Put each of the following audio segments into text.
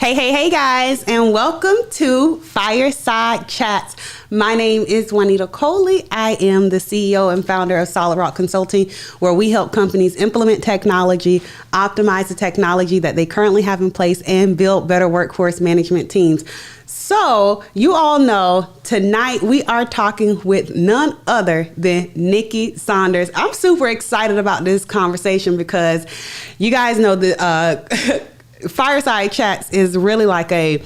Hey guys, and welcome to Fireside Chats. My name is Juanita Coley. I am the CEO and founder of Solid Rock Consulting, where we help companies implement technology, optimize the technology that they currently have in place, and build better workforce management teams. So you all know tonight we are talking with none other than Nicky Saunders. I'm super excited about this conversation because you guys know that Fireside Chats is really like a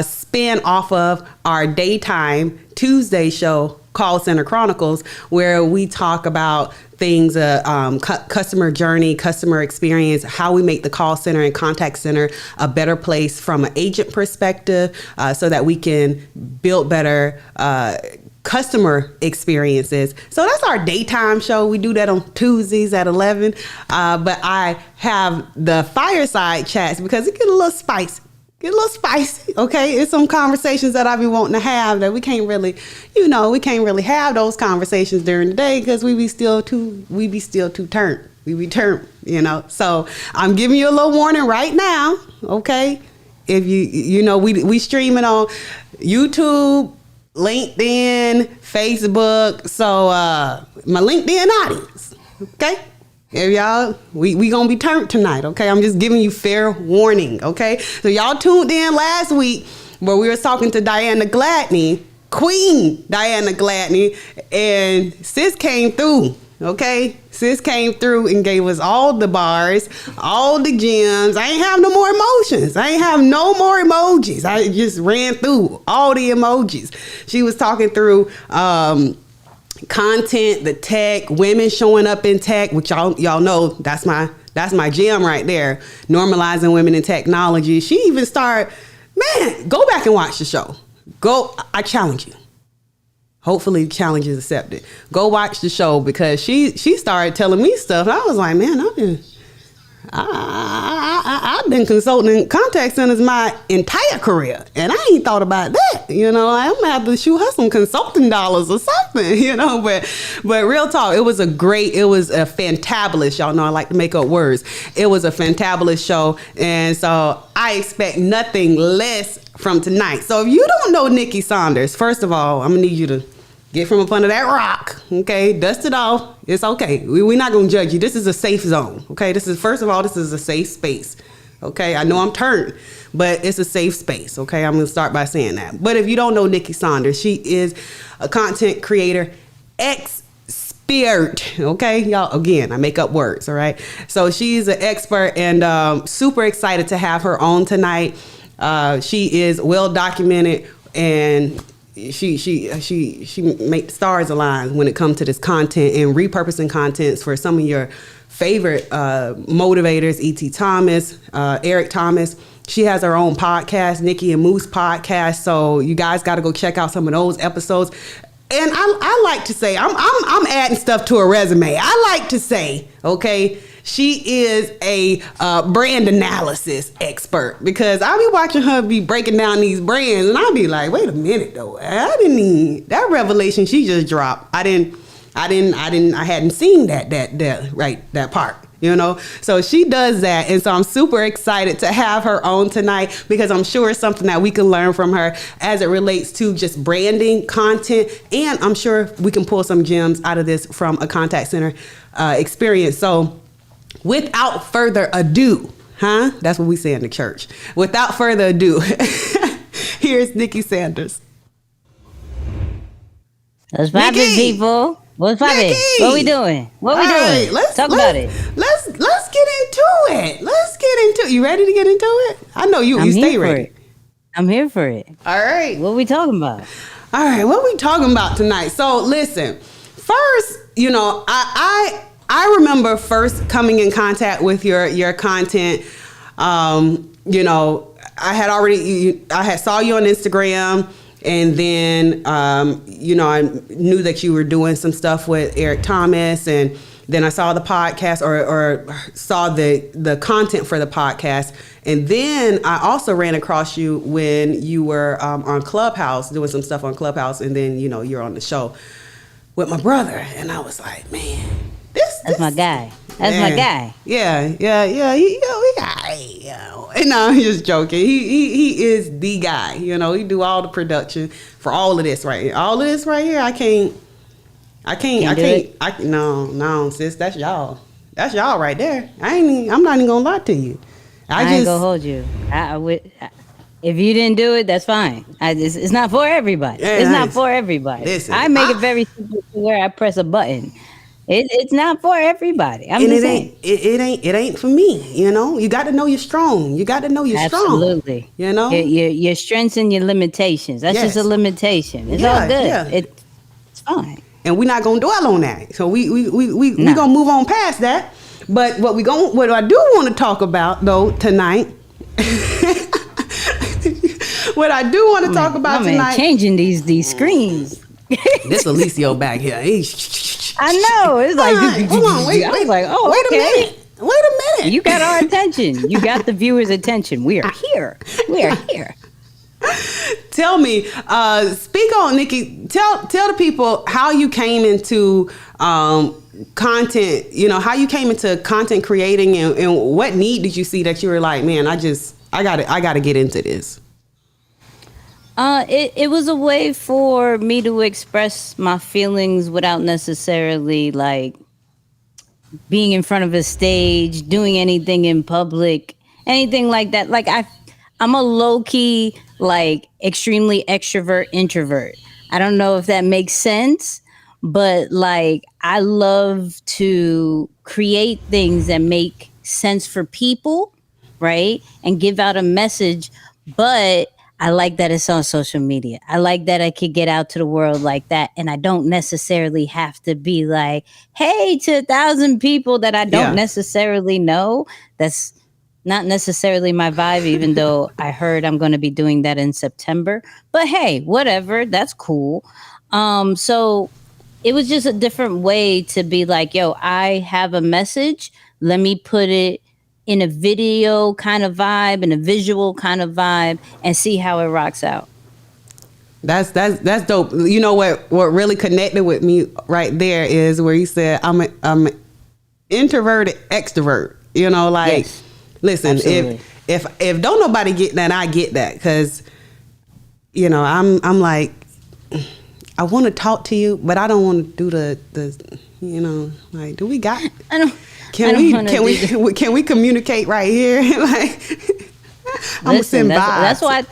spin off of our daytime Tuesday show, Call Center Chronicles, where we talk about things, customer journey, customer experience, how we make the call center and contact center a better place from an agent perspective, so that we can build better customer experiences. So that's our daytime show. We do that on Tuesdays at 11. But I have the Fireside Chats because it get a little spicy. Okay, it's some conversations that I be wanting to have that we can't really have those conversations during the day because we be still too turned. We be turned, So I'm giving you a little warning right now, okay? If we streaming on YouTube, LinkedIn, Facebook, so my LinkedIn audience, okay? If y'all, we gonna be turned tonight, okay? I'm just giving you fair warning, okay? So y'all tuned in last week where we were talking to Diana Gladney, Queen Diana Gladney, and sis came through, okay? Sis came through and gave us all the bars, all the gems. I ain't have no more emotions. I ain't have no more emojis. I just ran through all the emojis. She was talking through content, the tech, women showing up in tech, which y'all know that's my gem right there. Normalizing women in technology. She even started, go back and watch the show. I challenge you. Hopefully the challenge is accepted. Go watch the show because she started telling me stuff. I was like, man, I've been consulting contact centers my entire career, and I ain't thought about that. I'm gonna have to shoot her some consulting dollars or something. But real talk, it was a fantabulous. Y'all know I like to make up words. It was a fantabulous show, and so I expect nothing less from tonight. So if you don't know Nicky Saunders, first of all, I'm gonna need you to get from up under that rock, okay? Dust it off. It's okay. We're not going to judge you. This is a safe zone, okay? This is a safe space, okay? I know I'm turned, but it's a safe space, okay? I'm going to start by saying that. But if you don't know Nicky Saunders, she is a content creator expert, okay? Y'all, again, I make up words, all right? So she's an expert and super excited to have her on tonight. She is well documented and she make stars align when it comes to this content and repurposing contents for some of your favorite motivators, E.T. Thomas, Eric Thomas. She has her own podcast, Nikki and Moose podcast. So you guys got to go check out some of those episodes. And I like to say, I'm adding stuff to her resume. I like to say, okay, she is a brand analysis expert because I be watching her be breaking down these brands and I be like, wait a minute though, that revelation she just dropped. I hadn't seen that part. So she does that. And so I'm super excited to have her on tonight because I'm sure it's something that we can learn from her as it relates to just branding, content, and I'm sure we can pull some gems out of this from a contact center experience. So without further ado, that's what we say in the church. Without further ado, here's Nicky Saunders. Let's vibe it, people. What's poppin'? What we doing? Right, let's talk about it. Let's get into it. You ready to get into it? I know you stay ready. I'm here for it. All right. What we talking about? All right, what we talking about tonight? So listen, first, I remember first coming in contact with your content. I had saw you on Instagram. And then, I knew that you were doing some stuff with Eric Thomas. And then I saw the podcast or saw the content for the podcast. And then I also ran across you when you were on Clubhouse, doing some stuff on Clubhouse. And then, you're on the show with my brother. And I was like, man, that's my guy. That's my guy. Yeah. We got, No, I'm just joking. He is the guy. You know, he do all the production for all of this right here. All of this right here, I can't. No, sis, that's y'all. That's y'all right there. I'm not even gonna lie to you. I ain't gonna hold you. If you didn't do it, that's fine. It's not for everybody. Yeah, it's not for everybody. Listen, I make it very simple to where I press a button. It's not for everybody. I'm just saying. It ain't for me. You know, you got to know you're strong. You got to know you're strong. Absolutely. You know, your strengths and your limitations. That's just a limitation. It's all good. Yeah. It's fine. And we're not gonna dwell on that. So we gonna move on past that. But what I do want to talk about though tonight. What I do want to talk about tonight. Changing these screens. This Alicio back here. I know. It's like, hold on, wait, I was like, oh, wait a minute. You got our attention. You got the viewers' attention. We are here. We are here. Tell me, speak on, Nikki. Tell the people how you came into content. You know, how you came into content creating, and what need did you see that you were like, man, I gotta get into this. It was a way for me to express my feelings without necessarily like being in front of a stage, doing anything in public, anything like that. Like I'm a low key, like extremely extrovert introvert. I don't know if that makes sense, but like I love to create things that make sense for people, right? And give out a message, but I like that it's on social media. I like that I could get out to the world like that. And I don't necessarily have to be like, hey, to 1,000 people that I don't necessarily know. That's not necessarily my vibe, even though I heard I'm going to be doing that in September. But hey, whatever. That's cool. So it was just a different way to be like, yo, I have a message. Let me put it in a video kind of vibe, in a visual kind of vibe, and see how it rocks out. That's dope. You know what really connected with me right there is where you said I'm an introverted extrovert. You know, like yes, listen, absolutely. if don't nobody get that, I get that, because you know I'm like, I want to talk to you, but I don't want to do the you know, like, do we got? I don't. Can we communicate right here? Like, listen, that's why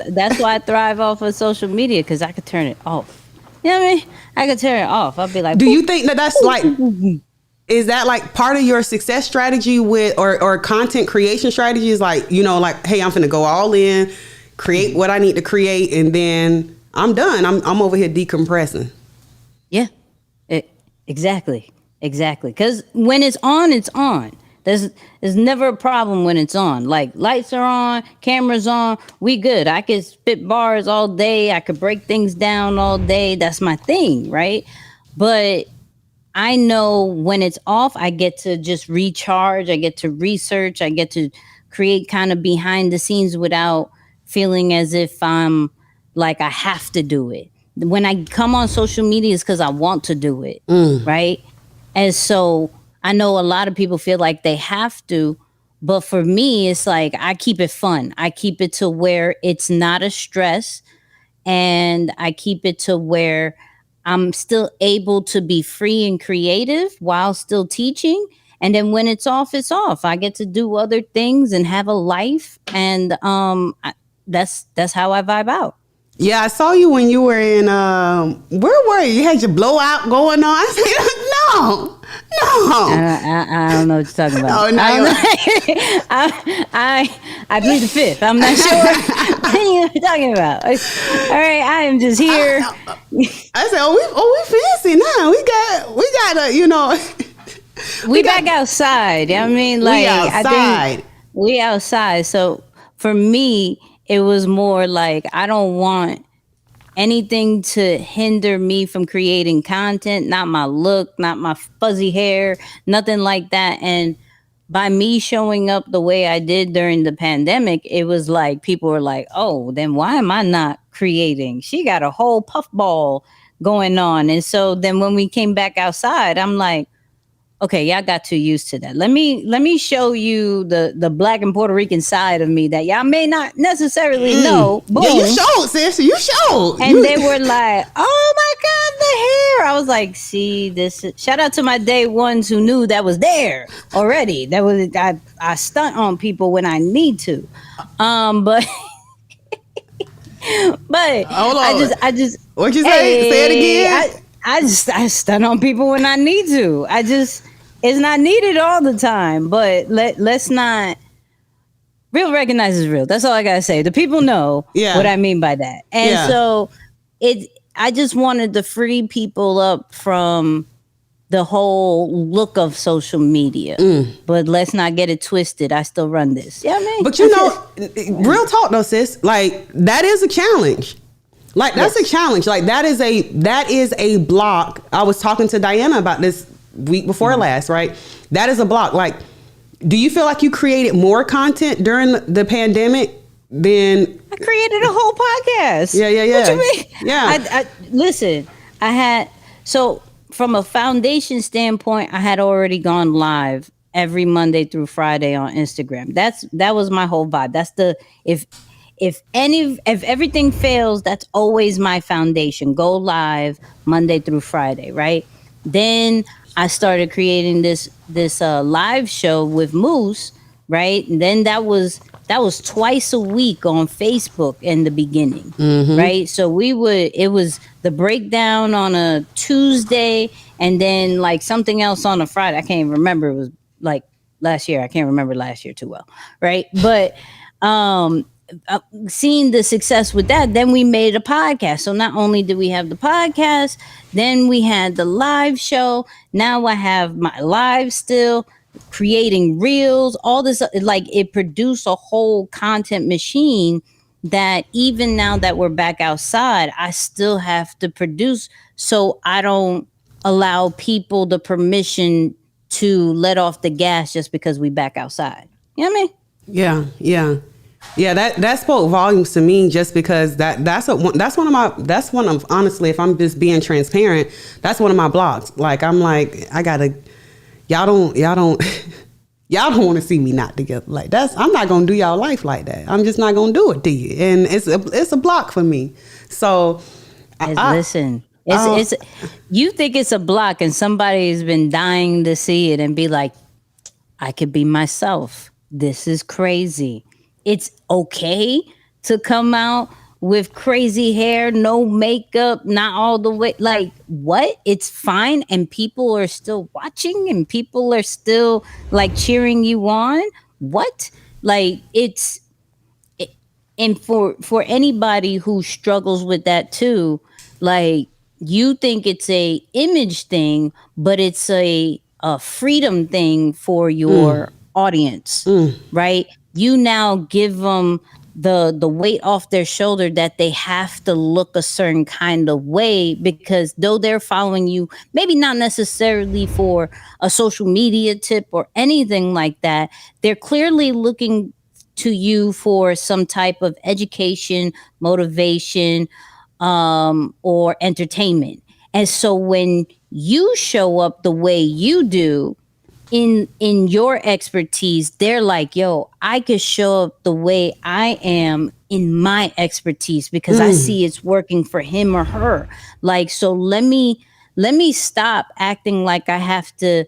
I thrive off of social media, because I could turn it off. You know what I mean? I could turn it off. I'll be like, do you think that's like, is that like part of your success strategy with or content creation strategy? Is like, you know, like, hey, I'm finna go all in, create what I need to create, and then I'm done. I'm over here decompressing. Yeah, exactly. Exactly. Because when it's on, it's on. There's never a problem when it's on. Like, lights are on, cameras on, we good. I could spit bars all day. I could break things down all day. That's my thing, right? But I know when it's off, I get to just recharge. I get to research. I get to create kind of behind the scenes without feeling as if I'm like I have to do it. When I come on social media, it's because I want to do it, right? And so I know a lot of people feel like they have to, but for me, it's like I keep it fun. I keep it to where it's not a stress, and I keep it to where I'm still able to be free and creative while still teaching. And then when it's off, it's off. I get to do other things and have a life, and that's how I vibe out. Yeah, I saw you when you were in, where were you? You had your blowout going on. I said, no. I don't know what you're talking about. Oh, no. I plead the fifth. I'm not sure what you're talking about. All right, I am just here. I said, we fancy now. We got you know. we back outside. I mean, like, we outside. I think we outside. So for me, it was more like, I don't want anything to hinder me from creating content, not my look, not my fuzzy hair, nothing like that. And by me showing up the way I did during the pandemic, it was like people were like, oh, then why am I not creating? She got a whole puffball going on. And so then when we came back outside, I'm like, okay, y'all got too used to that. Let me show you the black and Puerto Rican side of me that y'all may not necessarily know. Boom. Yeah, you showed, sis. You showed. And they were like, "Oh my God, the hair!" I was like, "See, shout out to my day ones who knew that was there already. That was I stunt on people when I need to, but Hold on. I just What'd you say? Say it again. I stunt on people when I need to. It's not needed all the time, but let's not. Real recognizes real. That's all I gotta say. The people know what I mean by that. And so I just wanted to free people up from the whole look of social media. But let's not get it twisted. I still run this. Yeah, man. But you know, real talk though, sis. Like that is a challenge. Like that's a challenge. Like that is a block. I was talking to Diana about this week before last, right? That is a block. Like, do you feel like you created more content during the pandemic than I created a whole podcast? Yeah. What you mean? Yeah. Listen, so from a foundation standpoint, I had already gone live every Monday through Friday on Instagram. That was my whole vibe. That's if everything fails, that's always my foundation. Go live Monday through Friday, right? Then I started creating this live show with Moose, right? And then that was twice a week on Facebook in the beginning, right? So it was the breakdown on a Tuesday and then like something else on a Friday. I can't even remember. It was like last year. I can't remember last year too well, right? But seeing the success with that, then we made a podcast. So not only did we have the podcast, then we had the live show. Now I have my live still, creating reels, all this, like it produced a whole content machine that even now that we're back outside, I still have to produce. So I don't allow people the permission to let off the gas just because we back outside. You know what I mean? Yeah, that spoke volumes to me just because that's one of honestly, if I'm just being transparent, that's one of my blogs. Like I'm like, y'all don't y'all don't want to see me not together. Like I'm not gonna do y'all life like that. I'm just not gonna do it to you. And it's a block for me. So listen. It's you think it's a block and somebody has been dying to see it and be like, I could be myself. This is crazy. It's okay to come out with crazy hair, no makeup, not all the way. Like, what? It's fine. And people are still watching and people are still like cheering you on. What? Like, and for anybody who struggles with that too, like, you think it's a image thing, but it's a freedom thing for your audience, right? You now give them the weight off their shoulder that they have to look a certain kind of way, because though they're following you, maybe not necessarily for a social media tip or anything like that, they're clearly looking to you for some type of education, motivation, or entertainment. And so when you show up the way you do, in your expertise, they're like, yo, I could show up the way I am in my expertise because I see it's working for him or her. Like, so let me stop acting like I have to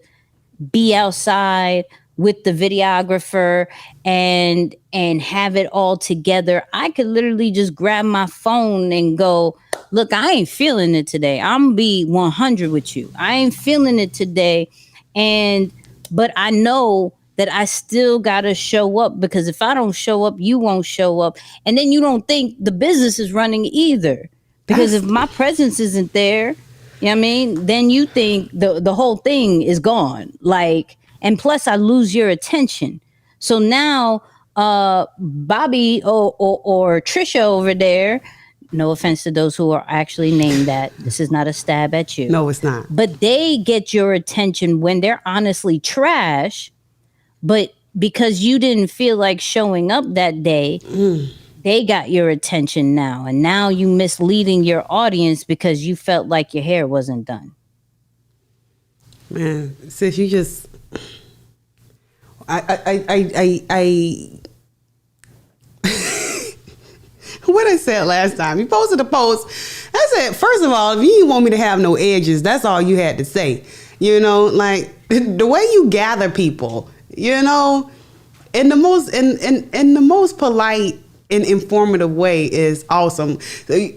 be outside with the videographer and have it all together. I could literally just grab my phone and go, look, I ain't feeling it today. I'm gonna be 100 with you. I ain't feeling it today. But I know that I still got to show up, because if I don't show up, you won't show up. And then you don't think the business is running either. Because if my presence isn't there, you know what I mean? Then you think the whole thing is gone. Like, and plus I lose your attention. So now Bobby or Trisha over there, no offense to those who are actually named that. This is not a stab at you. No, it's not. But they get your attention when they're honestly trash. But because you didn't feel like showing up that day, they got your attention now. And now you misleading your audience because you felt like your hair wasn't done. Man, sis, you just I what I said last time. You posted a post. I said, first of all, if you didn't want me to have no edges, that's all you had to say. You know, like the way you gather people, you know, in the most polite and informative way is awesome.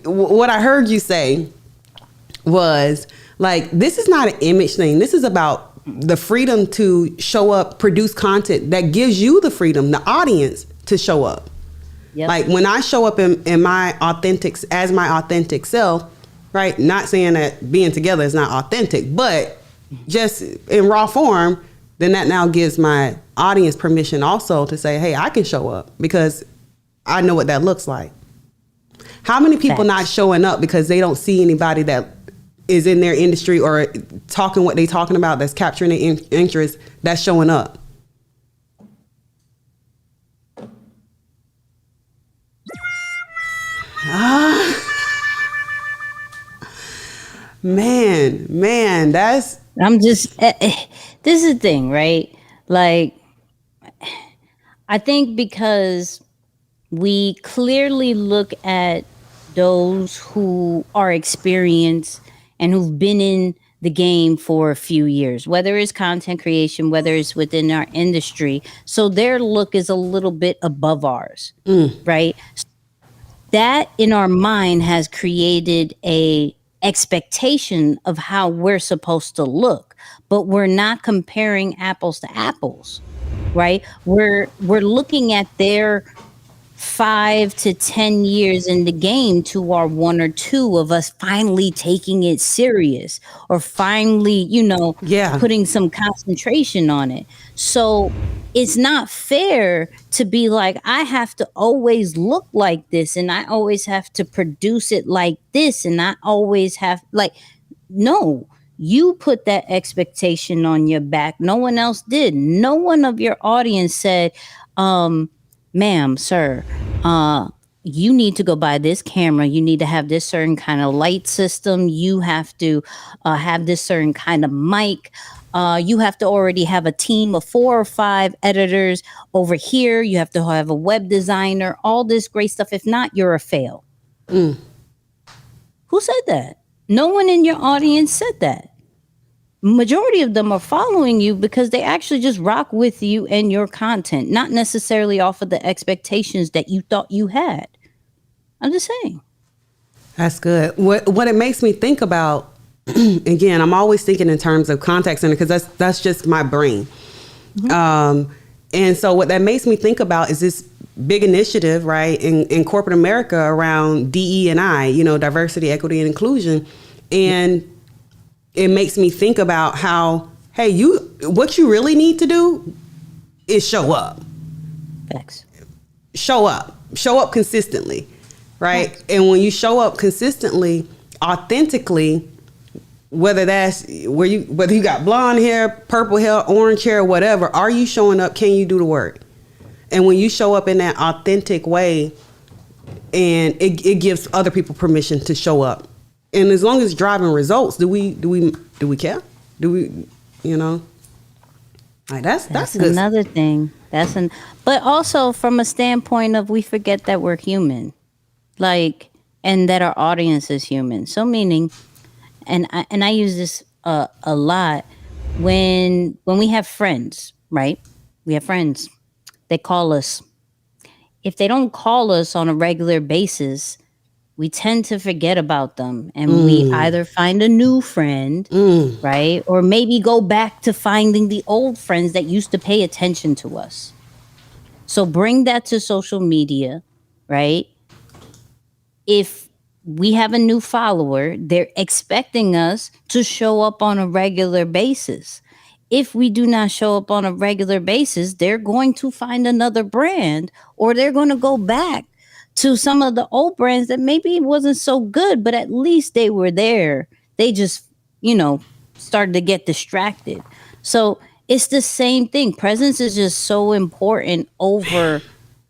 What I heard you say was like, this is not an image thing. This is about the freedom to show up, produce content that gives you the freedom, the audience, to show up. Yep. Like when I show up in my authentic self, right? Not saying that being together is not authentic, but just in raw form, then that now gives my audience permission also to say, hey, I can show up because I know what that looks like. How many people not showing up because they don't see anybody that is in their industry or talking what they talking about that's capturing their interest that's showing up? Man, that's... I'm just, this is the thing, right? Like, I think because we clearly look at those who are experienced and who've been in the game for a few years, whether it's content creation, whether it's within our industry. So their look is a little bit above ours, right? That in our mind has created a expectation of how we're supposed to look, but we're not comparing apples to apples, right? We're looking at their 5 to 10 years in the game to our 1 or 2 of us finally taking it serious or finally, putting some concentration on it. So it's not fair to be like, I have to always look like this and I always have to produce it like this and I always have no, you put that expectation on your back. No one else did. No one of your audience said, ma'am, sir, you need to go buy this camera. You need to have this certain kind of light system. You have to have this certain kind of mic. You have to already have a team of 4 or 5 editors over here. You have to have a web designer, all this great stuff. If not, you're a fail. Who said that? No one in your audience said that. Majority of them are following you because they actually just rock with you and your content, not necessarily off of the expectations that you thought you had. I'm just saying. That's good. What it makes me think about, again, I'm always thinking in terms of contact center because that's just my brain. And so what that makes me think about is this big initiative, right, in corporate America around DE&I, diversity, equity, and inclusion. And it makes me think about how, hey, what you really need to do is show up. Facts. Show up consistently, right? Facts. And when you show up consistently, authentically, whether you got blonde hair, purple hair, orange hair, whatever, are you showing up? Can you do the work? And when you show up in that authentic way, and it gives other people permission to show up. And as long as it's driving results, do we care? Do we, like that's good. Another thing. But also from a standpoint of we forget that we're human, and that our audience is human. So meaning, and I use this a lot when we have friends, right? We have friends. They call us. If they don't call us on a regular basis, we tend to forget about them and we either find a new friend, right? Or maybe go back to finding the old friends that used to pay attention to us. So bring that to social media, right? If we have a new follower, they're expecting us to show up on a regular basis. If we do not show up on a regular basis, they're going to find another brand or they're going to go back to some of the old brands that maybe wasn't so good, but at least they were there. They just, started to get distracted. So it's the same thing. Presence is just so important over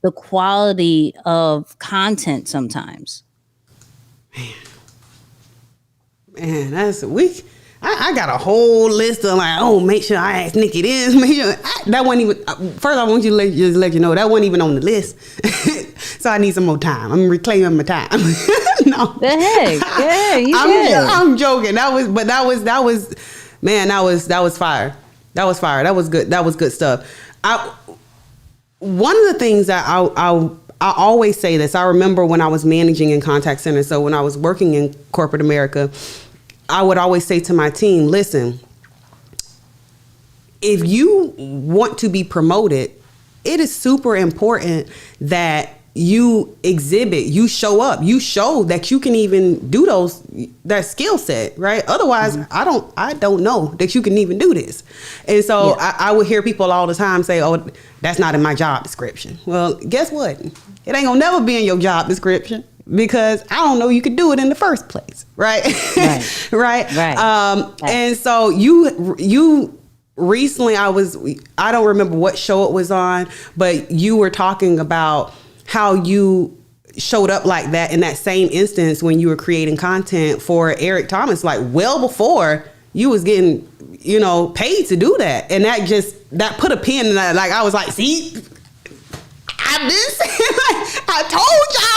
the quality of content sometimes. Man, that's weak. I got a whole list of like, oh, make sure I ask Nikki this. Make sure that wasn't even. First, I want you to just let you know that wasn't even on the list. So I need some more time. I'm reclaiming my time. No, the heck, yeah, I'm joking. That was man. That was fire. That was fire. That was good. That was good stuff. One of the things that I always say this. I remember when I was managing in contact centers. So when I was working in corporate America, I would always say to my team, listen, if you want to be promoted, it is super important that you exhibit, you show up, you show that you can even do that skill set, right? Otherwise, I don't know that you can even do this. And so I would hear people all the time say, oh, that's not in my job description. Well, guess what? It ain't gonna never be in your job description because I don't know you could do it in the first place, right? Right. And so you recently, I don't remember what show it was on, but you were talking about how you showed up like that in that same instance when you were creating content for Eric Thomas, like well before you was getting, paid to do that. And that put a pin in that. Like, I was like, see, I've been saying, like, I told y'all,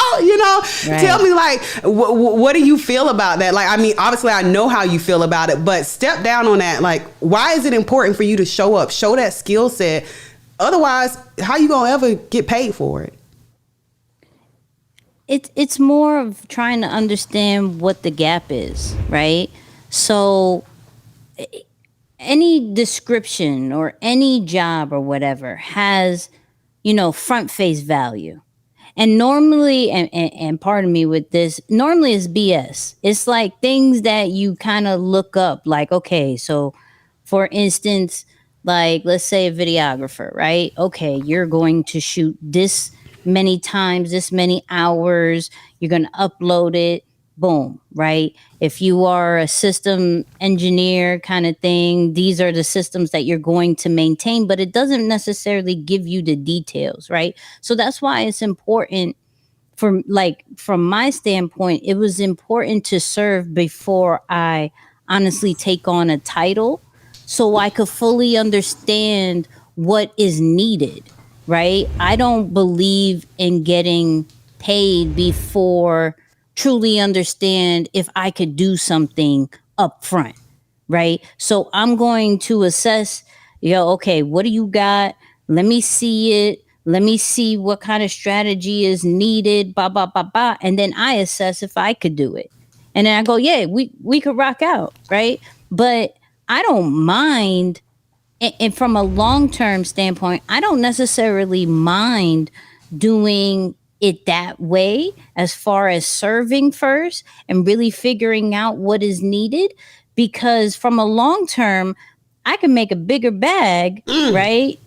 Right. Tell me, like, what do you feel about that? Like, I mean, obviously I know how you feel about it, but step down on that. Like, why is it important for you to show up, show that skill set? Otherwise, how you gonna ever get paid for it? It's more of trying to understand what the gap is, right? So any description or any job or whatever has, front face value. And normally, and pardon me with this, normally it's BS. It's like things that you kind of look up, like, okay, so for instance, like, let's say a videographer, right? Okay, you're going to shoot this many times, this many hours, you're going to upload it, boom, right? If you are a system engineer kind of thing, these are the systems that you're going to maintain, but it doesn't necessarily give you the details, right? So that's why it's important from my standpoint, it was important to serve before I honestly take on a title so I could fully understand what is needed. Right? I don't believe in getting paid before truly understand if I could do something up front. Right? So I'm going to assess, okay, what do you got? Let me see it. Let me see what kind of strategy is needed, blah, blah, blah, blah. And then I assess if I could do it. And then I go, yeah, we could rock out. Right? But I don't mind. And from a long-term standpoint, I don't necessarily mind doing it that way as far as serving first and really figuring out what is needed. Because from a long term, I can make a bigger bag, right?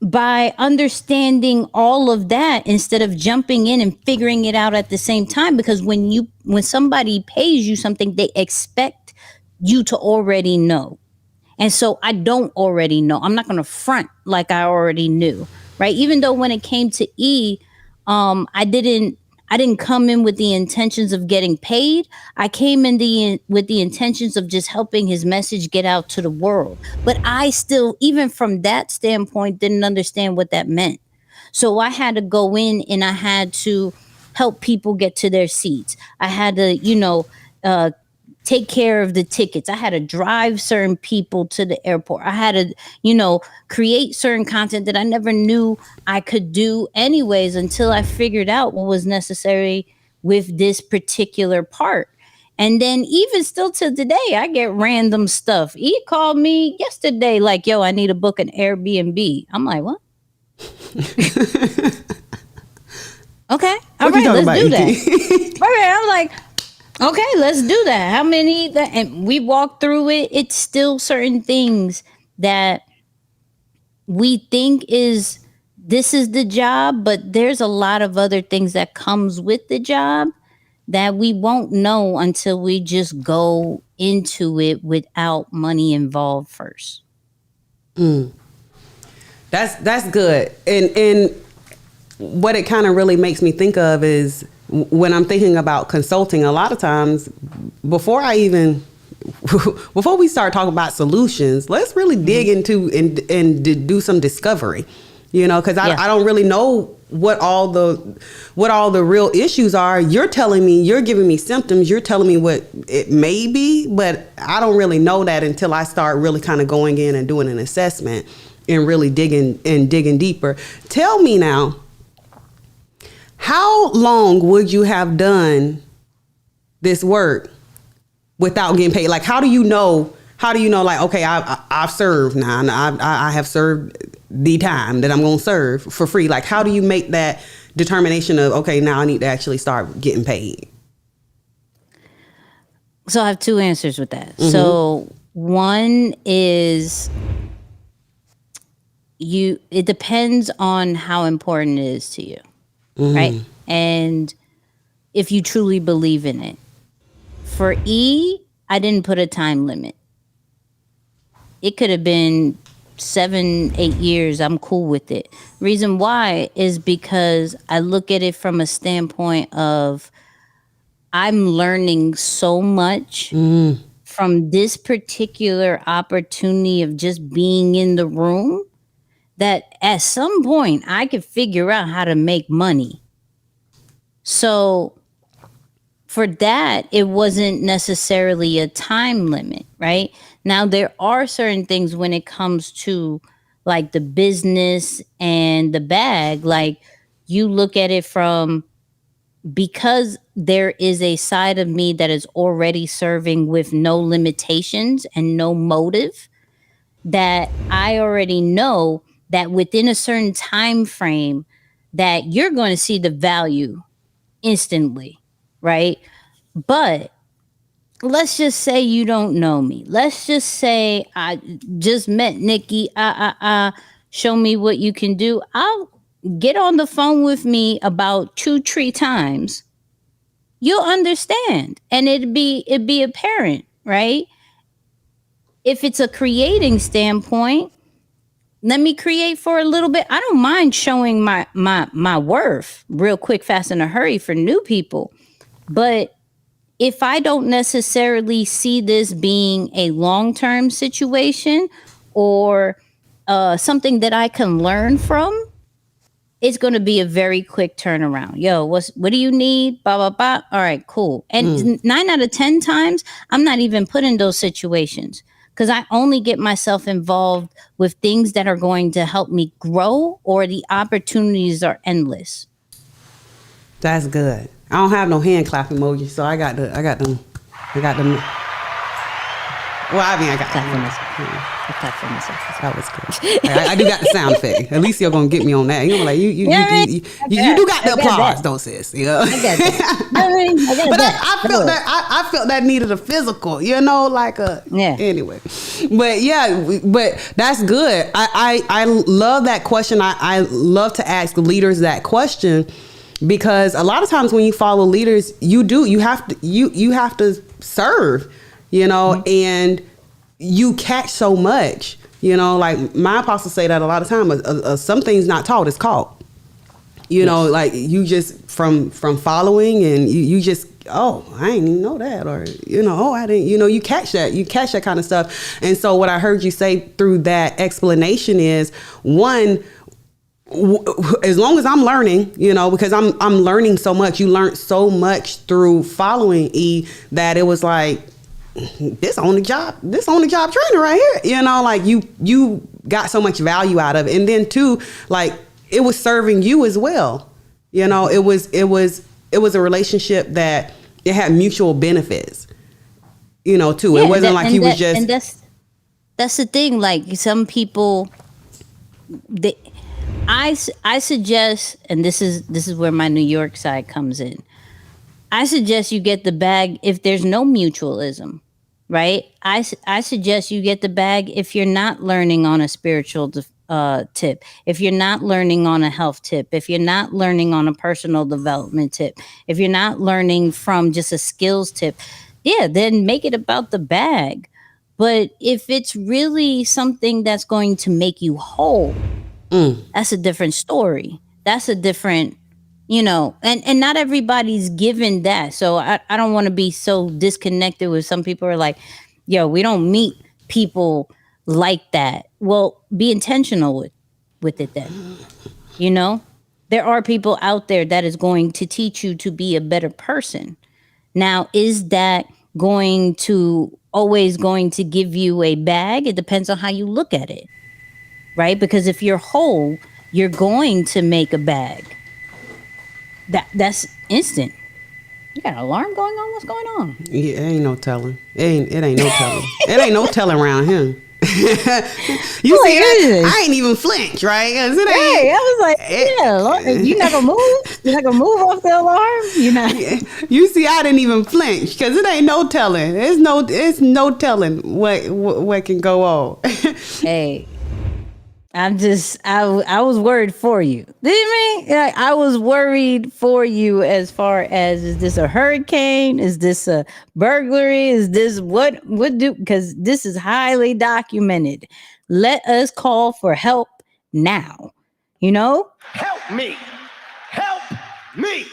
By understanding all of that instead of jumping in and figuring it out at the same time. Because when somebody pays you something, they expect you to already know. And so I don't already know. I'm not going to front like I already knew, right? Even though when it came to I didn't come in with the intentions of getting paid. I came in with the intentions of just helping his message get out to the world. But I still, even from that standpoint, didn't understand what that meant. So I had to go in and I had to help people get to their seats. I had to, take care of the tickets. I had to drive certain people to the airport. I had to, create certain content that I never knew I could do anyways until I figured out what was necessary with this particular part. And then even still to today, I get random stuff. He called me yesterday like, yo, I need to book an Airbnb. I'm like, what? Okay. All right, let's do that. Okay, I'm like, okay, let's do that. How many? And we walk through it. It's still certain things that we think this is the job, but there's a lot of other things that comes with the job that we won't know until we just go into it without money involved first. That's good. And what it kind of really makes me think of is when I'm thinking about consulting, a lot of times before I even before we start talking about solutions, let's really dig into and do some discovery, because I don't really know what all the real issues are. You're giving me symptoms, you're telling me what it may be, but I don't really know that until I start really kind of going in and doing an assessment and really digging deeper. Tell me now, how long would you have done this work without getting paid? Like, how do you know, like, okay, I've served now, and I have served the time that I'm going to serve for free. Like, how do you make that determination of, okay, now I need to actually start getting paid? So I have two answers with that. Mm-hmm. So one is it depends on how important it is to you, right? And if you truly believe in it. For E, I didn't put a time limit. It could have been 7, 8 years. I'm cool with it. Reason why is because I look at it from a standpoint of I'm learning so much from this particular opportunity of just being in the room that at some point I could figure out how to make money. So for that, it wasn't necessarily a time limit, right? Now, there are certain things when it comes to like the business and the bag, like you look at it from, because there is a side of me that is already serving with no limitations and no motive, that I already know that within a certain time frame that you're going to see the value instantly, right? But let's just say you don't know me. Let's just say I just met Nikki. Show me what you can do. I'll get on the phone with me about 2-3 times. You'll understand, and it'd be apparent, right? If it's a creating standpoint, let me create for a little bit. I don't mind showing my worth real quick, fast, in a hurry for new people. But if I don't necessarily see this being a long-term situation or something that I can learn from, it's going to be a very quick turnaround. Yo, what do you need? Blah, blah, blah. All right, cool. And 9 out of 10 times, I'm not even put in those situations because I only get myself involved with things that are going to help me grow, or the opportunities are endless. That's good. I don't have no hand clap emoji, so I got them. Well, I mean, I got clap for myself. That was good. I do got the sound effect. At least you're gonna get me on that. You know, like you do got the applause, though, sis. You know? I got that. But I felt that needed a physical. Anyway. But that's good. I love that question. I love to ask leaders that question. Because a lot of times when you follow leaders, you have to serve, and you catch so much, like my apostles say that a lot of times, some things not taught is caught, like you just from following and you just, oh, I didn't even know that, or, oh, I didn't, you catch that kind of stuff. And so what I heard you say through that explanation is, one, as long as I'm learning, because I'm learning so much. You learned so much through following E that it was like, this on the job training right here. Like you got so much value out of it. And then two, like it was serving you as well. It was a relationship that it had mutual benefits. Too. Yeah, it wasn't like he was just. And that's the thing. Like some people, I suggest, and this is where my New York side comes in. I suggest you get the bag if there's no mutualism, right? I suggest you get the bag if you're not learning on a spiritual tip, if you're not learning on a health tip, if you're not learning on a personal development tip, if you're not learning from just a skills tip, then make it about the bag. But if it's really something that's going to make you whole, that's a different story. That's a different, and not everybody's given that. So I don't want to be so disconnected with some people who are like, we don't meet people like that. Well, be intentional with it then. You know, there are people out there that is going to teach you to be a better person. Now, is that always going to give you a bag? It depends on how you look at it, right? Because if you're whole, you're going to make a bag. That's instant. You got an alarm going on? What's going on? Yeah, it ain't no telling. It ain't no telling. It ain't no telling around him. You see that? I ain't even flinch, right? I was like, you're not gonna move? You're not gonna move off the alarm? You're not. You see, I didn't even flinch because it ain't no telling. It's no telling what can go on. Hey, I was worried for you. Did you mean? Like, I was worried for you as far as, is this a hurricane? Is this a burglary? Is this because this is highly documented. Let us call for help now. You know? Help me. Help me.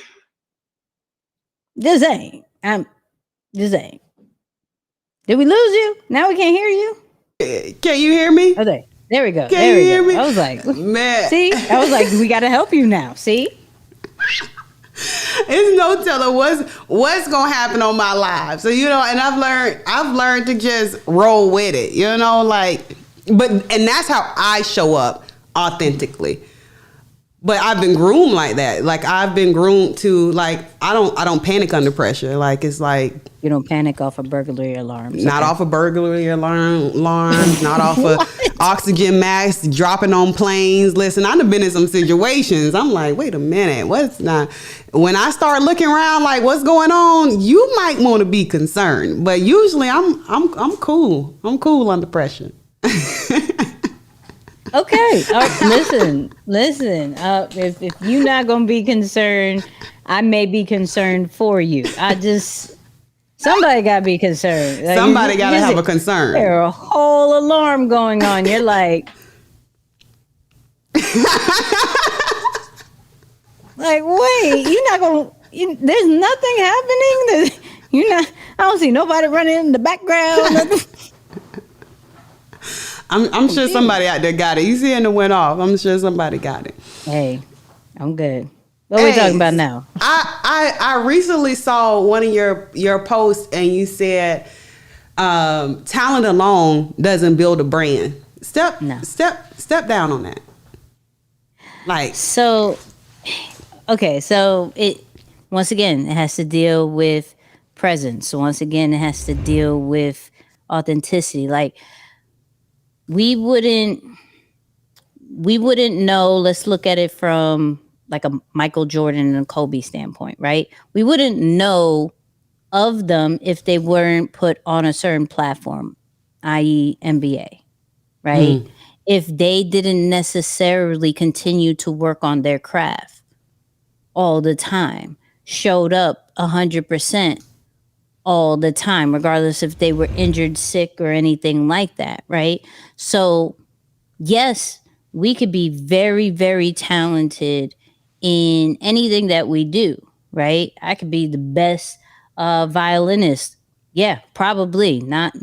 This ain't. Did we lose you? Now we can't hear you? Can you hear me? Okay. There we go. Can you hear me? I was like, man. See? I was like, we got to help you now. See? It's no telling what's gonna happen on my live. So and I've learned to just roll with it. And that's how I show up authentically. But I've been groomed like that. Like I've been groomed to I don't panic under pressure. Like it's like you don't panic off of burglary alarms. Not off of burglary alarms, not off of oxygen masks, dropping on planes. Listen, I've been in some situations. I'm like, wait a minute, what's not? When I start looking around, like what's going on, you might want to be concerned. But usually, I'm cool. I'm cool under pressure. Okay. Listen. If you're not gonna be concerned, I may be concerned for you. Somebody gotta be concerned. Like, somebody gotta have a concern. There's a whole alarm going on. You're like, wait, you're not gonna. There's nothing happening. I don't see nobody running in the background. I'm sure somebody out there got it. You see it went off. I'm sure somebody got it. Hey, I'm good. What are we talking about now? I recently saw one of your posts and you said talent alone doesn't build a brand. Step down on that. So it once again it has to deal with presence. So once again it has to deal with authenticity. Like we wouldn't know, let's look at it from like a Michael Jordan and a Kobe standpoint, right? We wouldn't know of them if they weren't put on a certain platform, i.e. NBA, right? If they didn't necessarily continue to work on their craft all the time, showed up 100% all the time, regardless if they were injured, sick, or anything like that, right? So, yes, we could be very, very talented in anything that we do, right? I could be the best violinist. Yeah, probably. Not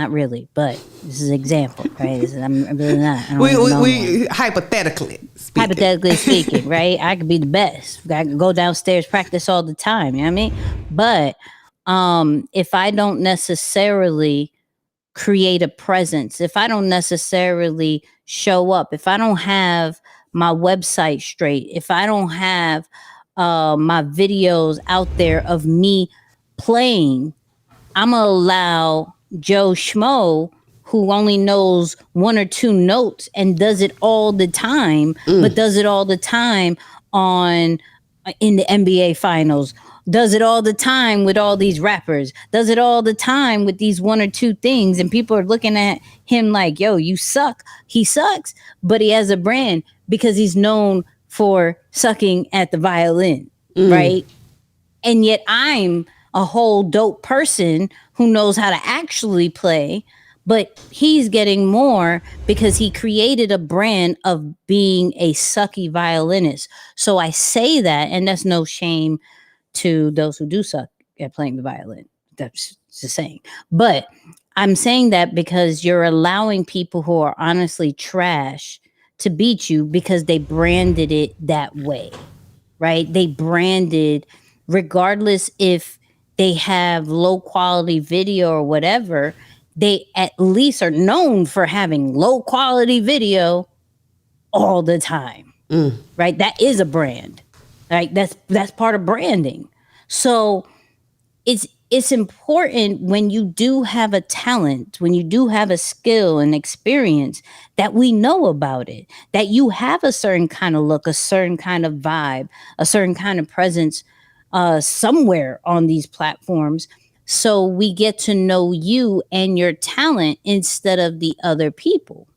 really, but this is an example, right? I'm really not. We hypothetically speaking, right? I could be the best. I could go downstairs, practice all the time, you know what I mean? But if I don't necessarily create a presence, if I don't necessarily show up, if I don't have my website straight, if I don't have my videos out there of me playing, I'm going to allow Joe Schmo, who only knows one or two notes and does it all the time, but does it all the time in the NBA finals, does it all the time with all these rappers, does it all the time with these one or two things. And people are looking at him like, yo, you suck. He sucks, but he has a brand because he's known for sucking at the violin, right? And yet I'm a whole dope person who knows how to actually play, but he's getting more because he created a brand of being a sucky violinist. So I say that, and that's no shame to those who do suck at playing the violin. That's just saying. But I'm saying that because you're allowing people who are honestly trash to beat you because they branded it that way, right? They branded, regardless if they have low quality video or whatever, they at least are known for having low quality video all the time, right? That is a brand, right? That's part of branding. So it's important when you do have a talent, when you do have a skill and experience, that we know about it, that you have a certain kind of look, a certain kind of vibe, a certain kind of presence somewhere on these platforms. So we get to know you and your talent instead of the other people.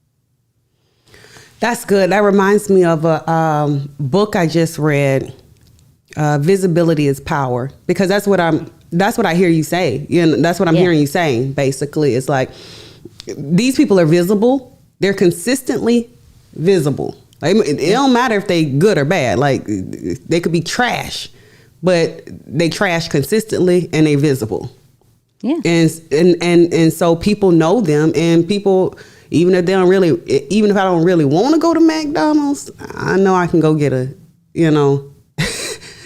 That's good. That reminds me of a book I just read. Visibility is power, because that's what I hear you say. You know, that's what I'm hearing you saying. Basically, it's like these people are visible. They're consistently visible. Like, it don't matter if they good or bad. Like, they could be trash, but they trash consistently and they visible. Yeah. And so people know them, and people, even if I don't really want to go to McDonald's, I know I can go get a,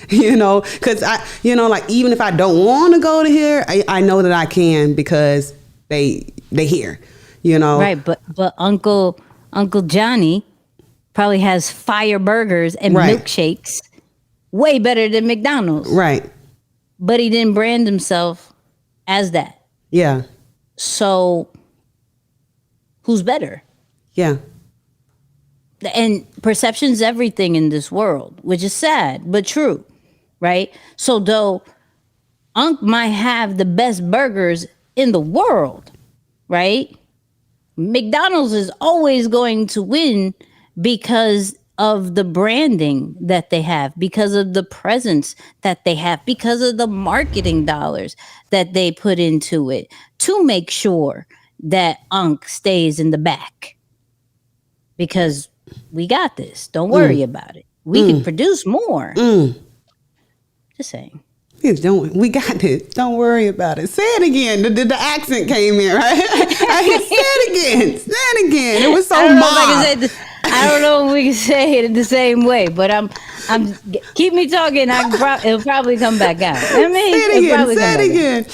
because like, even if I don't want to go to here, I know that I can, because they here, Right, but Uncle Johnny probably has fire burgers and milkshakes way better than McDonald's. Right. But he didn't brand himself as that. Yeah. So who's better? Yeah. And perception's everything in this world, which is sad, but true. Right? So though Unc might have the best burgers in the world, right? McDonald's is always going to win because of the branding that they have, because of the presence that they have, because of the marketing dollars that they put into it to make sure that Unc stays in the back. Because we got this. Don't worry about it. We can produce more. Just saying. We got this. Don't worry about it. Say it again. The accent came in, right? Say it again. Say it again. It was so mild. I don't know if we can say it the same way, but I'm keep me talking. It'll probably come back out. I mean, say it again.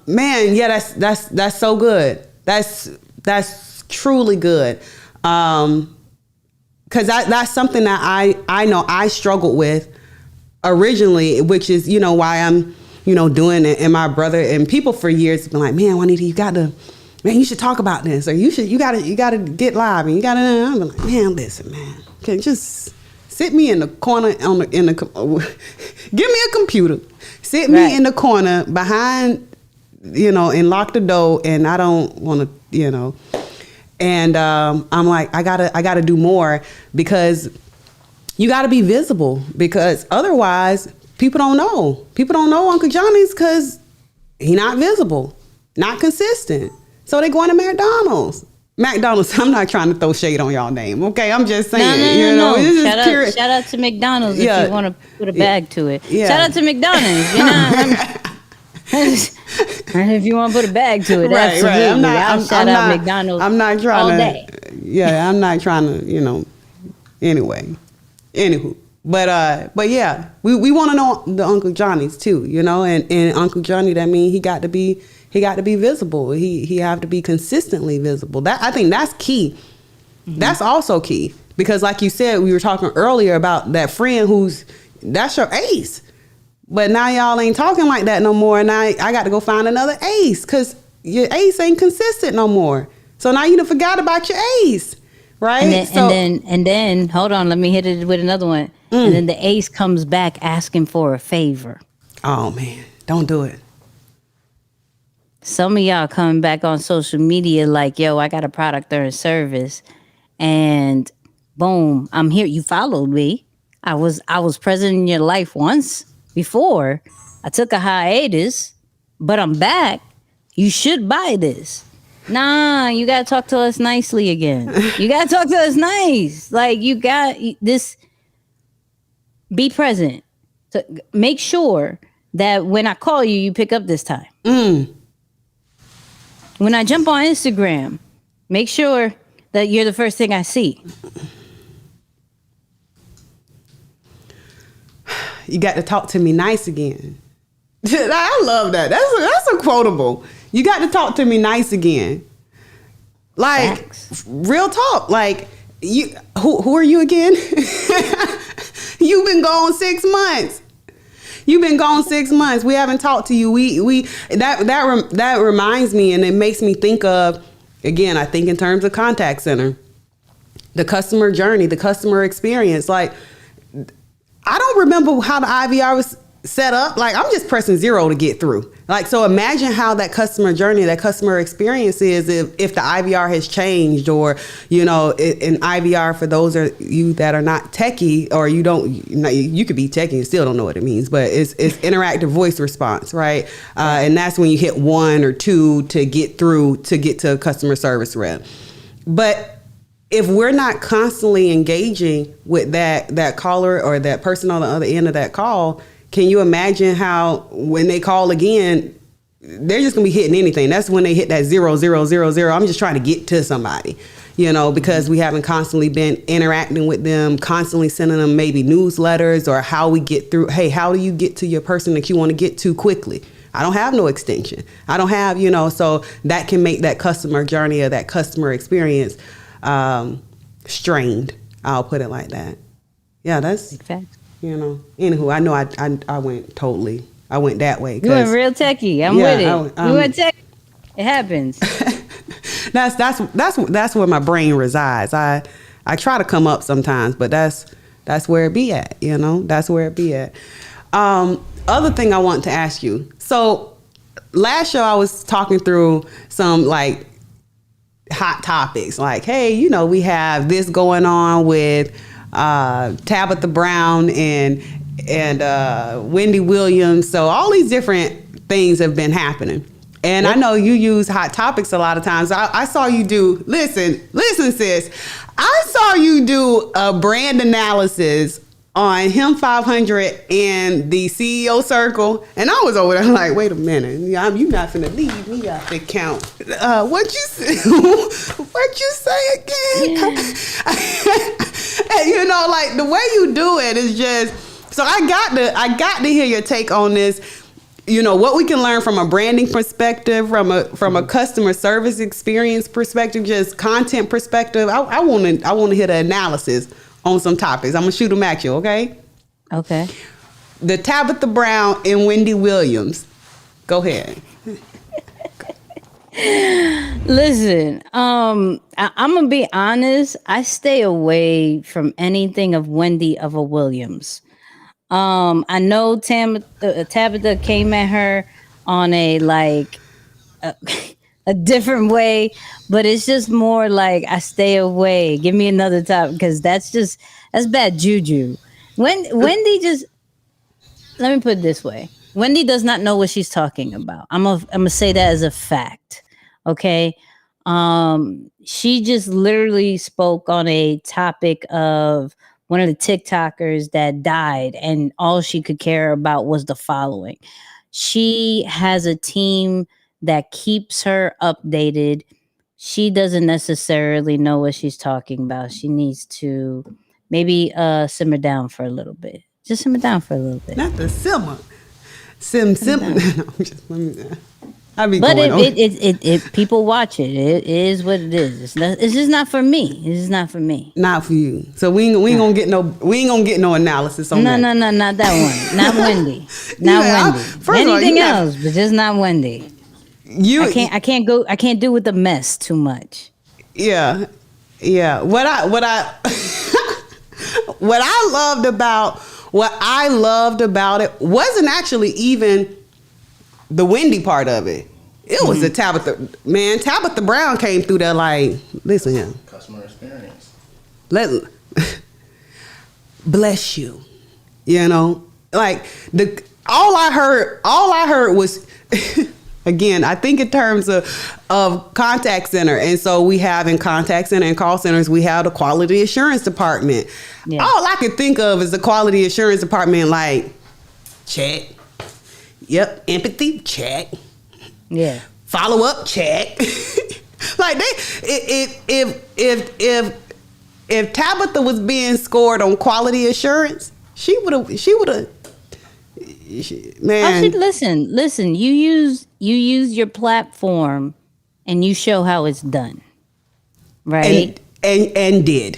Man, yeah, that's so good. That's truly good. Because that's something that I know I struggled with originally, which is, why I'm, doing it. And my brother and people for years have been like, man, Juanita, you should talk about this, or you gotta get live, and I'm like, man, listen, man, can just sit me in the corner give me a computer, sit me in the corner behind, and lock the door, and I don't want to, And I'm like, I gotta do more, because you gotta be visible, because otherwise people don't know. People don't know Uncle Johnny's because he not visible, not consistent. So they going to McDonald's. I'm not trying to throw shade on y'all name, okay? I'm just saying, No. Shout out to McDonald's if you want to put a bag to it. Yeah. Shout out to McDonald's. If you want to put a bag to it, absolutely. I'll shout out McDonald's. I'm not trying all to. Day. Yeah, I'm not trying to. Anyway, anywho, but yeah, we want to know the Uncle Johnny's too, and Uncle Johnny, that means he got to be visible. He have to be consistently visible. That, I think that's key. Mm-hmm. That's also key, because like you said, we were talking earlier about that friend that's your ace. But now y'all ain't talking like that no more. And I got to go find another ace, because your ace ain't consistent no more. So now you done forgot about your ace, right? And then hold on, let me hit it with another one. And then the ace comes back asking for a favor. Oh man, don't do it. Some of y'all coming back on social media like, yo, I got a product or a service, and boom, I'm here. You followed me. I was present in your life once. Before I took a hiatus, but I'm back. You should buy this. Nah, you gotta talk to us nicely again. You gotta talk to us nice. Like, you got this. Be present. So make sure that when I call you, you pick up this time. When I jump on Instagram, make sure that you're the first thing I see. You got to talk to me nice again. I love that. That's a quotable. You got to talk to me nice again. Like, Facts. Real talk. Like, you, who are you again? You've been gone 6 months. You've been gone 6 months. We haven't talked to you. That reminds me, and it makes me think of, again, I think in terms of contact center, the customer journey, the customer experience. Like, I don't remember how the IVR was set up. Like, I'm just pressing 0 to get through. Like, so imagine how that customer journey, that customer experience is if the IVR has changed, or, you know, an IVR, for those of you that are not techie, or you could be techie and still don't know what it means, but it's interactive voice response, right? And that's when you hit 1 or 2 to get through, to get to a customer service rep. But if we're not constantly engaging with that caller or that person on the other end of that call, can you imagine how when they call again, they're just gonna be hitting anything? That's when they hit that 0, 0, 0, 0. I'm just trying to get to somebody, you know, because we haven't constantly been interacting with them, constantly sending them maybe newsletters, or how we get through. Hey, how do you get to your person that you want to get to quickly? I don't have no extension. I don't have, you know, so that can make that customer journey or that customer experience strained. I'll put it like that. Yeah, that's Exactly. You know. Anywho, I know I went that way. You went real techie. I'm with it. You went techie. It happens. that's where my brain resides. I try to come up sometimes, but that's where it be at. You know, that's where it be at. Other thing I want to ask you. So last show I was talking through some like hot topics, like, hey, you know, we have this going on with Tabitha Brown and Wendy Williams. So all these different things have been happening. And I know you use hot topics a lot of times. I saw you do, listen, sis. I saw you do a brand analysis on Him 500 and the CEO Circle. And I was over there like, wait a minute. You're not finna leave me out the count. What you say again? And, you know, like the way you do it is just, so I got to hear your take on this. You know, what we can learn from a branding perspective, from a customer service experience perspective, just content perspective. I want to hear the analysis on some topics. I'm gonna shoot them at you, okay? Okay. The Tabitha Brown and Wendy Williams. Go ahead. Listen, I'm gonna be honest. I stay away from anything of Wendy of a Williams. I know Tabitha came at her on a different way, but it's just more like I stay away. Give me another topic, because that's bad juju. Wendy just, let me put it this way. Wendy does not know what she's talking about. I'm gonna say that as a fact. Okay. She just literally spoke on a topic of one of the TikTokers that died, and all she could care about was the following. She has a team that keeps her updated. She doesn't necessarily know what she's talking about. She needs to maybe simmer down for a little bit. Just simmer down for a little bit. Not the simmer. Sim. But it people watch it. It is what it is. It's just not for me. It's just not for me. Not for you. So we ain't gonna get no analysis on that. No, not that one. Not Wendy. Not Wendy. Anything else, but just not Wendy. I can't do with the mess too much. Yeah. What I what I loved about it wasn't actually even the Wendy part of it. It was the Tabitha. Man, Tabitha Brown came through there like, listen here. Customer experience. Bless you. You know, like all I heard was again, I think in terms of contact center. And so we have in contact center and call centers, we have the quality assurance department. Yeah. All I could think of is the quality assurance department, like, check. Yep. Empathy, check. Yeah. follow up check. Like if Tabitha was being scored on quality assurance, she would have man. I should listen. You use your platform, and you show how it's done, right? And did,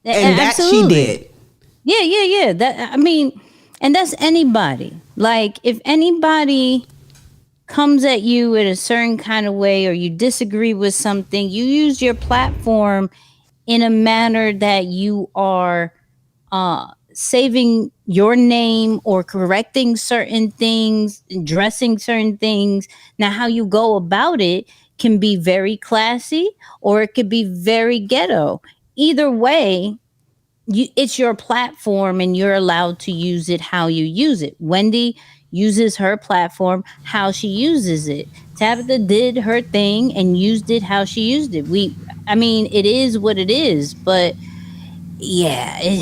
and that Absolutely. she did. Yeah. That, I mean, and that's anybody. Like, if anybody comes at you in a certain kind of way, or you disagree with something, you use your platform in a manner that you are saving your name or correcting certain things, addressing certain things. Now, how you go about it can be very classy, or it could be very ghetto. Either way, it's your platform, and you're allowed to use it how you use it. Wendy uses her platform how she uses it. Tabitha did her thing and used it how she used it. I mean, it is what it is, but yeah.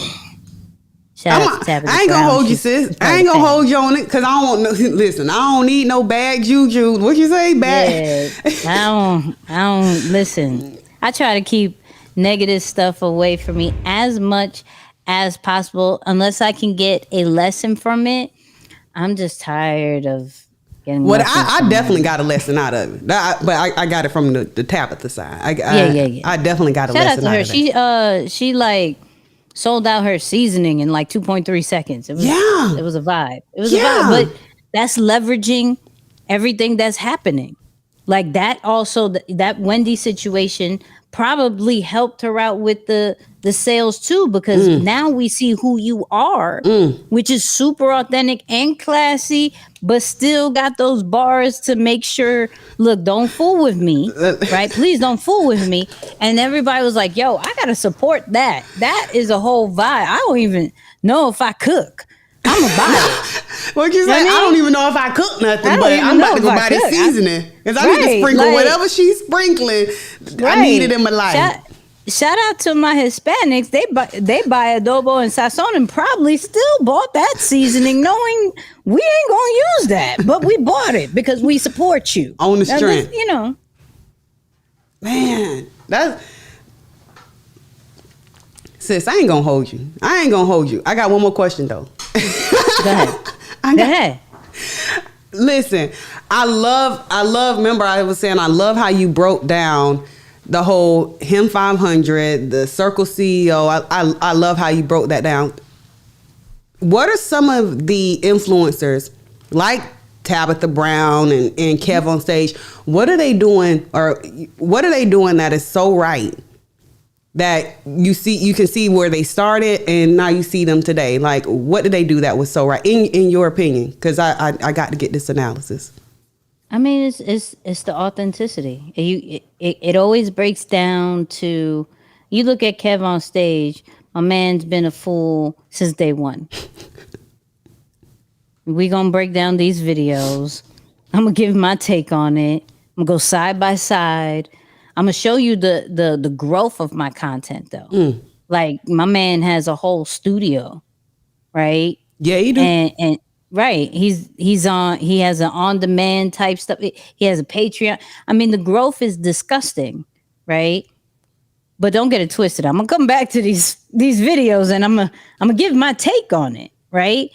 Shout out to Tabitha. I ain't gonna hold you, sis. I ain't gonna hold you on it, because I don't want no. Listen, I don't need no bad juju. What you say, bad? Yeah, I don't listen. I try to keep negative stuff away from me as much as possible, unless I can get a lesson from it. I'm just tired of getting. Well, I definitely got a lesson out of it, but I got it from the Tabitha side. Yeah. I definitely got a lesson out of it. Shout out to her. She like sold out her seasoning in like 2.3 seconds. It was a vibe. It was a vibe, but that's leveraging everything that's happening. Like that also, that Wendy situation probably helped her out with the sales too, because now we see who you are, which is super authentic and classy, but still got those bars to make sure, look, don't fool with me, right? Please don't fool with me. And everybody was like, yo, I gotta support that. That is a whole vibe. I don't even know if I cook. I'm gonna buy it. What you say? I don't even know if I cook nothing, but I'm about to go buy the seasoning, because I need to sprinkle whatever she's sprinkling. I need it in my life. Shout out to my Hispanics. They buy adobo and sazon and probably still bought that seasoning, knowing we ain't gonna use that, but we bought it because we support you on the strength. You know, man, that's. Sis, I ain't gonna hold you. I got one more question though. Go ahead. Go ahead. Listen, I love. Remember, I was saying I love how you broke down the whole Him 500, the Circle CEO. I love how you broke that down. What are some of the influencers like Tabitha Brown and Kev on stage? What are they doing, or what are they doing that is so right that you can see where they started and now you see them today? Like, what did they do that was so right in your opinion? Because I got to get this analysis. I mean, it's the authenticity. It always breaks down to, you look at Kev on stage. My man's been a fool since day one. We gonna break down these videos. I'm gonna give my take on it. I'm gonna go side by side. I'm gonna show you the growth of my content though. Like, my man has a whole studio, right? Yeah, you do. And right, he has an on-demand type stuff. He has a Patreon. I mean, the growth is disgusting, right? But don't get it twisted. I'm gonna come back to these videos, and I'm gonna give my take on it, right?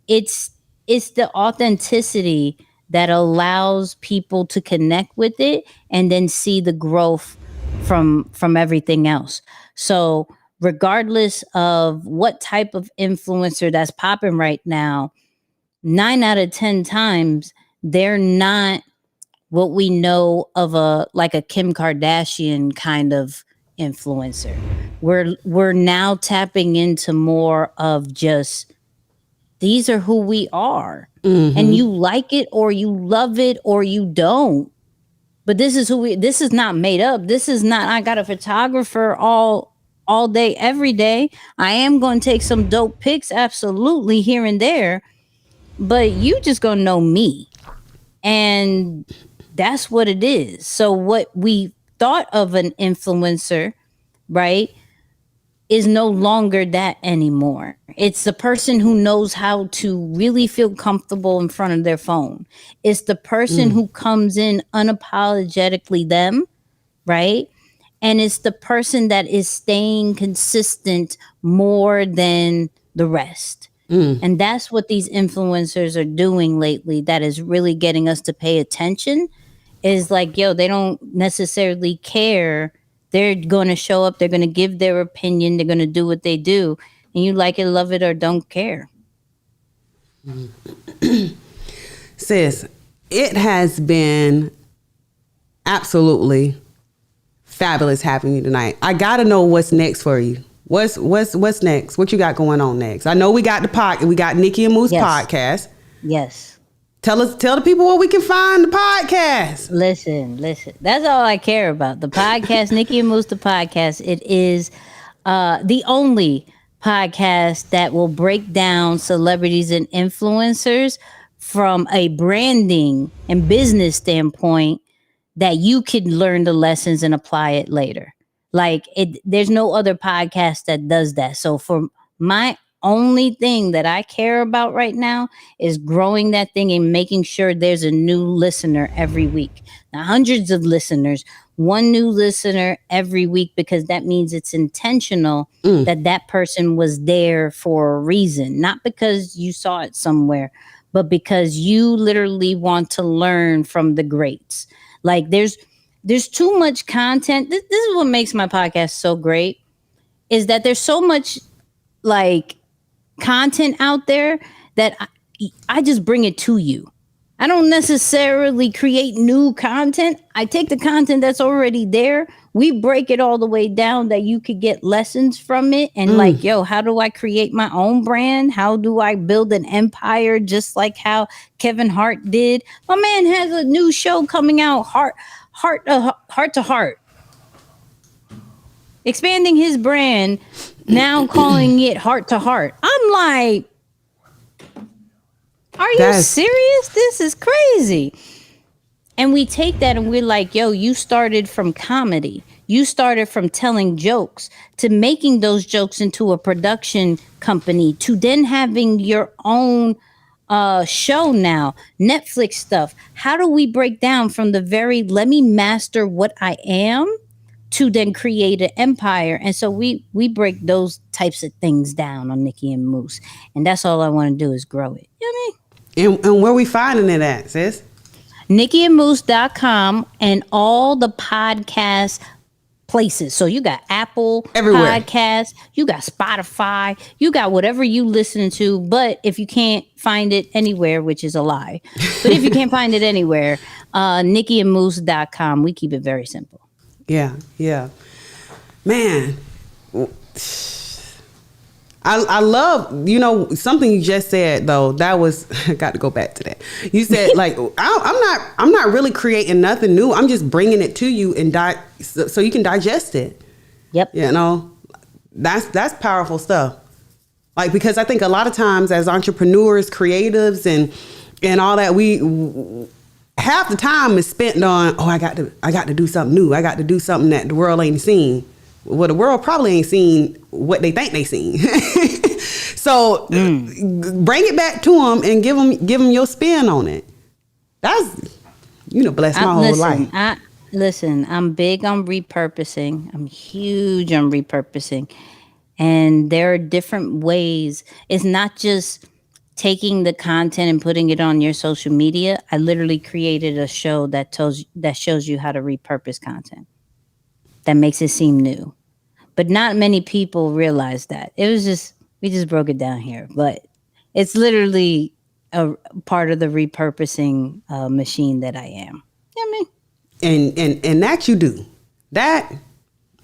It's the authenticity that allows people to connect with it and then see the growth from everything else. So regardless of what type of influencer that's popping right now, 9 out of 10 times, they're not what we know of a Kim Kardashian kind of influencer. We're now tapping into more of just, these are who we are. And you like it or you love it or you don't. But this is this is not made up. This is not, I got a photographer all day, every day. I am going to take some dope pics, absolutely, here and there. But you just gonna know me. And that's what it is. So what we thought of an influencer, right, is no longer that anymore. It's the person who knows how to really feel comfortable in front of their phone. It's the person who comes in unapologetically them, right? And it's the person that is staying consistent more than the rest. And that's what these influencers are doing lately that is really getting us to pay attention. Is like, yo, they don't necessarily care. They're going to show up, they're going to give their opinion, they're going to do what they do, and you like it, love it, or don't care. Sis, it has been absolutely fabulous having you tonight. I gotta know what's next for you. What's next? What you got going on next? I know we got we got Nicky and Moose podcast. Yes. Tell the people where we can find the podcast. Listen. That's all I care about. The podcast, Nicky and Moose, the podcast. It is the only podcast that will break down celebrities and influencers from a branding and business standpoint that you can learn the lessons and apply it later. Like there's no other podcast that does that. So for my only thing that I care about right now is growing that thing and making sure there's a new listener every week. Now, hundreds of listeners, one new listener every week, because that means it's intentional that person was there for a reason, not because you saw it somewhere, but because you literally want to learn from the greats. Like there's too much content. This is what makes my podcast so great, is that there's so much like content out there that I just bring it to you. I don't necessarily create new content. I take the content that's already there. We break it all the way down that you could get lessons from it. And like, yo, how do I create my own brand? How do I build an empire just like how Kevin Hart did? My man has a new show coming out, Heart to Heart. Expanding his brand, now calling it Heart to Heart. I'm like, are you serious? This is crazy. And we take that and we're like, yo, you started from comedy. You started from telling jokes to making those jokes into a production company to then having your own show now, Netflix stuff. How do we break down from the very let me master what I am to then create an empire? And so we break those types of things down on Nicky and Moose. And that's all I want to do is grow it. You know what I mean? And where we finding it at, sis? NickyandMoose.com and all the podcast places. So you got Apple everywhere. Podcasts, you got Spotify, you got whatever you listen to. But if you can't find it anywhere, which is a lie, but if you can't find it anywhere, NickyandMoose.com. We keep it very simple. Yeah. Man, I love, something you just said though. That was, I got to go back to that. You said like, I'm not really creating nothing new. I'm just bringing it to you and so you can digest it. Yep. That's powerful stuff. Like, because I think a lot of times as entrepreneurs, creatives and all that, we half the time is spent on, I got to do something new. I got to do something that the world ain't seen. Well, the world probably ain't seen what they think they seen. So bring it back to them and give them your spin on it. That's, bless my whole life. I'm big on repurposing. I'm huge on repurposing. And there are different ways. It's not just taking the content and putting it on your social media. I literally created a show that shows you how to repurpose content. That makes it seem new. But not many people realize that. It was we just broke it down here. But it's literally a part of the repurposing machine that I am. You know what I mean? And that you do. That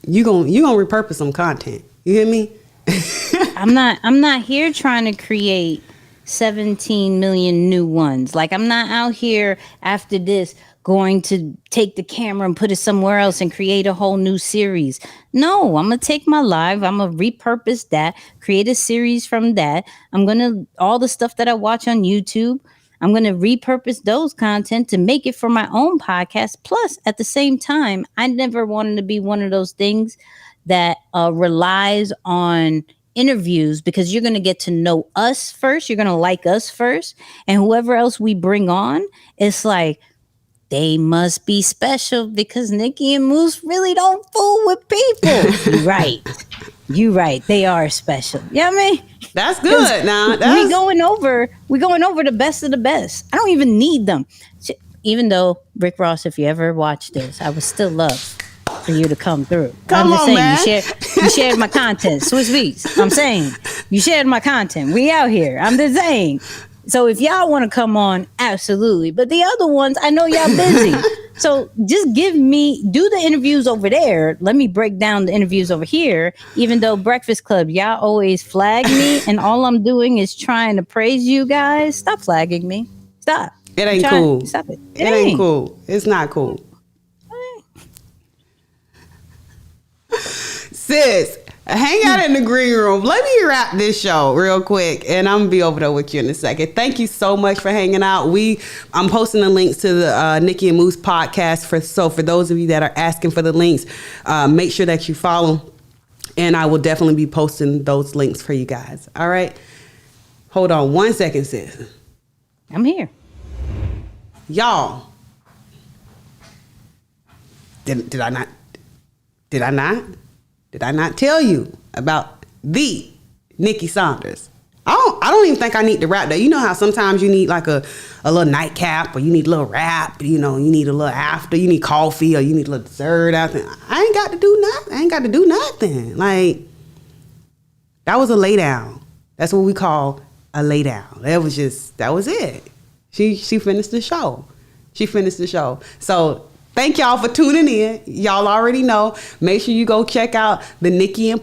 you gonna repurpose some content. You hear me? I'm not here trying to create 17 million new ones. Like, I'm not out here after this going to take the camera and put it somewhere else and create a whole new series. No, I'm going to take my live. I'm going to repurpose that, create a series from that. All the stuff that I watch on YouTube, I'm going to repurpose those content to make it for my own podcast. Plus, at the same time, I never wanted to be one of those things that relies on interviews because you're going to get to know us first. You're going to like us first. And whoever else we bring on, it's like, they must be special because Nikki and Moose really don't fool with people. You're right. You're right. They are special. You know what I mean? That's good. Now we're going over the best of the best. I don't even need them. Even though, Rick Ross, if you ever watch this, I would still love for you to come through. Come I'm just on, saying, man. you shared my content. Swiss Beats. I'm saying, you shared my content. We out here. I'm just saying. So if y'all want to come on, absolutely. But the other ones, I know y'all busy. So just do the interviews over there. Let me break down the interviews over here. Even though Breakfast Club, y'all always flag me. And all I'm doing is trying to praise you guys. Stop flagging me. Stop. It ain't cool. Stop it. It ain't cool. It's not cool. Sis, hang out in the green room. Let me wrap this show real quick, and I'm gonna be over there with you in a second. Thank you so much for hanging out. I'm posting the links to the Nikki and Moose podcast. For those of you that are asking for the links, make sure that you follow, and I will definitely be posting those links for you guys. All right, hold on 1 second, sis. I'm here, y'all. Did I not tell you about the Nicky Saunders? I don't even think I need to rap that. You know how sometimes you need like a little nightcap, or you need a little rap, you need a little after, you need coffee, or you need a little dessert after. I ain't got to do nothing. I ain't got to do nothing. Like, that was a lay down. That's what we call a lay down. That was it. She finished the show. So thank y'all for tuning in. Y'all already know. Make sure you go check out the Nikki and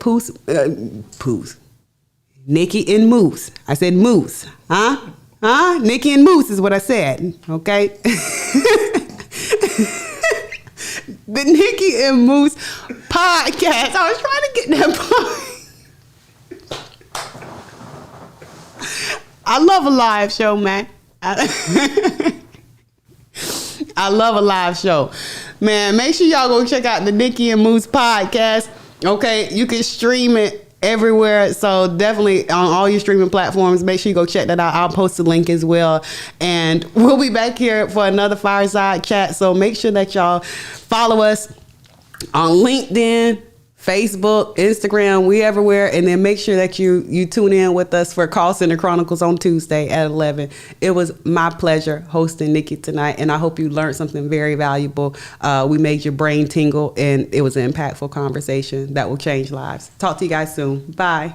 Nikki and Moose. I said Moose. Huh? Nikki and Moose is what I said. Okay? The Nikki and Moose podcast. I was trying to get that point. I love a live show, man. I love a live show. Man, make sure y'all go check out the Nikki and Moose podcast. Okay, you can stream it everywhere. So definitely on all your streaming platforms, make sure you go check that out. I'll post the link as well. And we'll be back here for another Fireside Chat. So make sure that y'all follow us on LinkedIn, Facebook, Instagram, we everywhere. And then make sure that you tune in with us for Call Center Chronicles on Tuesday at 11. It was my pleasure hosting Nikki tonight, and I hope you learned something very valuable. We made your brain tingle, and it was an impactful conversation that will change lives. Talk to you guys soon. Bye.